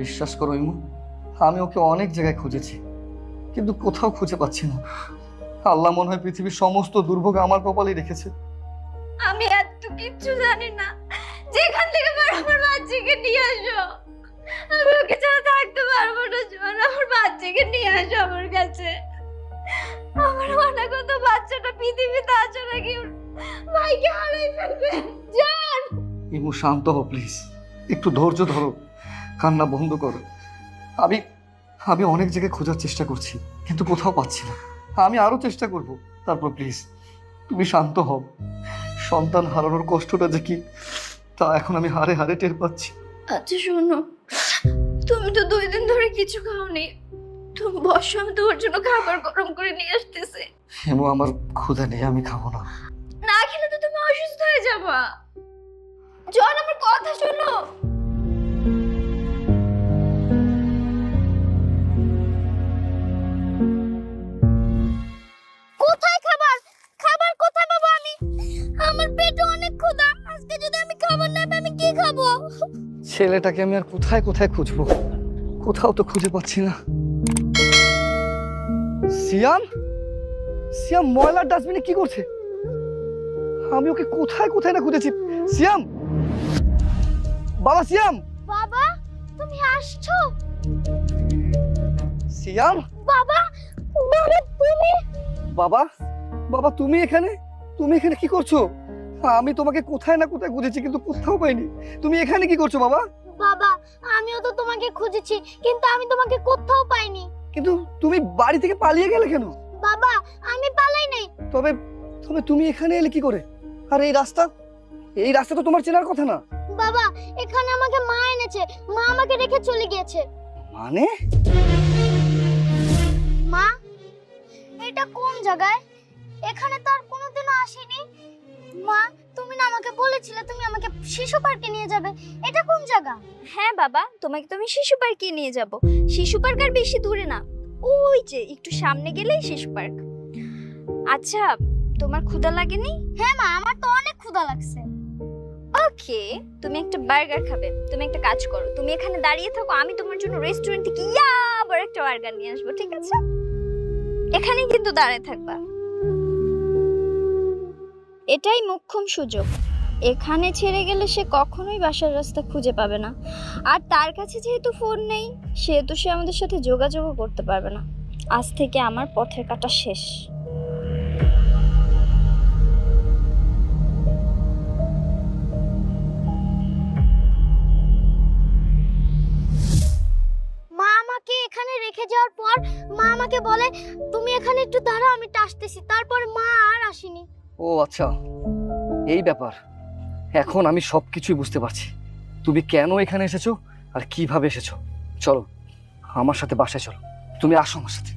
বিশ্বাস করো ইমু, আমি ওকে অনেক জায়গায় খুঁজেছি কিন্তু কোথাও খুঁজে পাচ্ছি না। আল্লাহ মনে হয় পৃথিবীর সমস্ত দুর্ভোগ আমার কপালেই রেখেছে। আমি এত কিচ্ছু জানি না। যেখান থেকে পারো আমার বাচ্চাকে নিয়ে আসো। আমি ওকে ছাড়া থাকতে পারবো না জন। আমার বাচ্চাকে নিয়ে আসো আমার কাছে। আমার অনাগত বাচ্চাটা পৃথিবীতে আছে নাকি ভাইকে হারাই ফেলবে। জান ইমু শান্ত হও প্লিজ, একটু ধৈর্য ধরো, কান্না বন্ধ করো। আমি আমি অনেক জায়গায় খোঁজার চেষ্টা করছি কিন্তু কোথাও পাচ্ছি না। আমি আরো চেষ্টা করব, তারপর প্লিজ তুমি শান্ত হও। সন্তান হারানোর কষ্টটা যে কি তা এখন আমি হারে হারে টের পাচ্ছি। আচ্ছা শোনো, তুমি তো 2 দিন ধরে কিছু খাওনি। তুমি বসো, আমি তোমার জন্য খাবার গরম করে নিয়ে আসতেছি। হেমু আমার ক্ষুধা নেই, আমি খাবো না। না খেলে তো তুমি অসুস্থ হয়ে যাবা। জন আমার কথা শোনো। কোথায় খাবার? খাবার কোথায় পাবো আমি? আমার পেটে অনেক ক্ষুধা। আজকে যদি আমি খাবার না পাই আমি কি খাবো? ছেলেটাকে আমি আর কোথায় কোথায় খুঁজবো, কোথাও তো খুঁজে পাচ্ছি না। সিয়াম, সিয়াম ময়লার ডাস্টবিনে কি করছে? আমি ওকে কোথায় কোথায় না খুঁজেছি। সিয়াম, বাবা সিয়াম। বাবা তুমি আসছো? সিয়াম, বাবা, বাবা তুমি? বাবা, বাবা তুমি এখানে? তুমি এখানে কি করছো? আমি তোমাকে কোথায় না কোথায় খুঁজেছি কিন্তু কোথাও পাইনি। তুমি এখানে কি করছো বাবা? বাবা আমিও তো তোমাকে খুঁজেছি কিন্তু আমি তোমাকে কোথাও পাইনি। কিন্তু তুমি বাড়ি থেকে পালিয়ে গেলে কেন? বাবা আমি পালাই নাই। তবে তবে তুমি এখানে এলে কি করে? আর এই রাস্তা, এই রাস্তা তো তোমার চেনার কথা না। বাবা এখানে আমাকে মা এনেছে। মা আমাকে রেখে চলে গিয়েছে। মানে? মা এটা কোন জায়গায়? এখানে তো আর কোনোদিনও আসিনি। মা তুমি না আমাকে বলেছিলে তুমি আমাকে শিশু পার্কে নিয়ে যাবে। এটা কোন জায়গা? হ্যাঁ বাবা, তোমাকে তো আমি শিশু পার্কে নিয়ে যাব। শিশু পার্ক আর বেশি দূরে না, ওই যে একটু সামনে গেলেই শিশু পার্ক। আচ্ছা তোমার ক্ষুধা লাগেনি? হ্যাঁ মা আমার তো অনেক ক্ষুধা লাগছে। ওকে তুমি একটা বার্গার খাবে। তুমি একটা কাজ করো, তুমি এখানে দাঁড়িয়ে থাকো, আমি তোমার জন্য রেস্টুরেন্ট থেকে বড় একটা বার্গার নিয়ে আসবো, ঠিক আছে? এখানেই কিন্তু দাঁড়িয়ে থাকবা। এটাই মোক্ষম সুযোগ। এখানে ছেড়ে গেলে সে কখনোই বাসার রাস্তা খুঁজে পাবে না। আর তার কাছে যেহেতু ফোন নেই সেহেতু সে আমাদের সাথে যোগাযোগও করতে পারবে না। আজ থেকে আমার পথের কাটা শেষ। মা আমাকে এখানে রেখে যাওয়ার পর মা আমাকে বলে তুমি এখানে একটু দাঁড়াও আমি আসতেছি। তারপর মা আর আসেনি। ও আচ্ছা, এই ব্যাপার। এখন আমি সবকিছুই বুঝতে পারছি। তুমি কেন এখানে এসেছো আর কিভাবে এসেছো। চলো আমার সাথে বাসায় চলো, তুমি আসো আমার সাথে।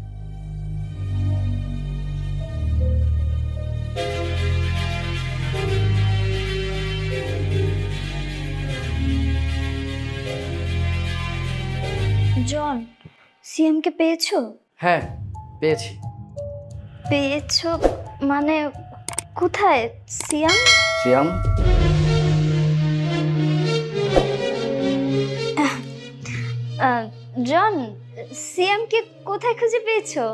জন সিএমকে পেয়েছো? হ্যাঁ পেয়েছি। পেয়েছো মানে কোথায়? সিয়াম? সিয়াম, জন সিএমকে কোথায় খুঁজে পেয়েছো?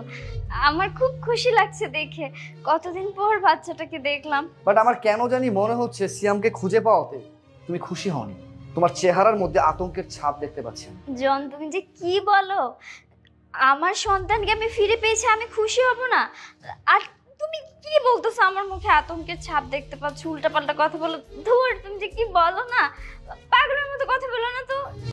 আমার খুব খুশি লাগছে দেখে। কতদিন পর বাচ্চাটাকে দেখলাম। বাট আমার কেন জানি মনে হচ্ছে সিয়ামকে খুঁজে পাওয়াতে তুমি খুশি হওনি। তোমার চেহারার মধ্যে আতঙ্কের ছাপ দেখতে পাচ্ছি। জন তুমি যে কি বলো, আমার সন্তানকে আমি ফিরে পেয়েছি, আমি খুশি হব না? আর তুমি কি বলতেছো? আমার মুখে আতঙ্কের ছাপ দেখতে পাচ্ছ, উল্টাপাল্টা কথা বলো। ধুর তুমি যে কি বলো না, পাগলের মতো কথা বলো না তো।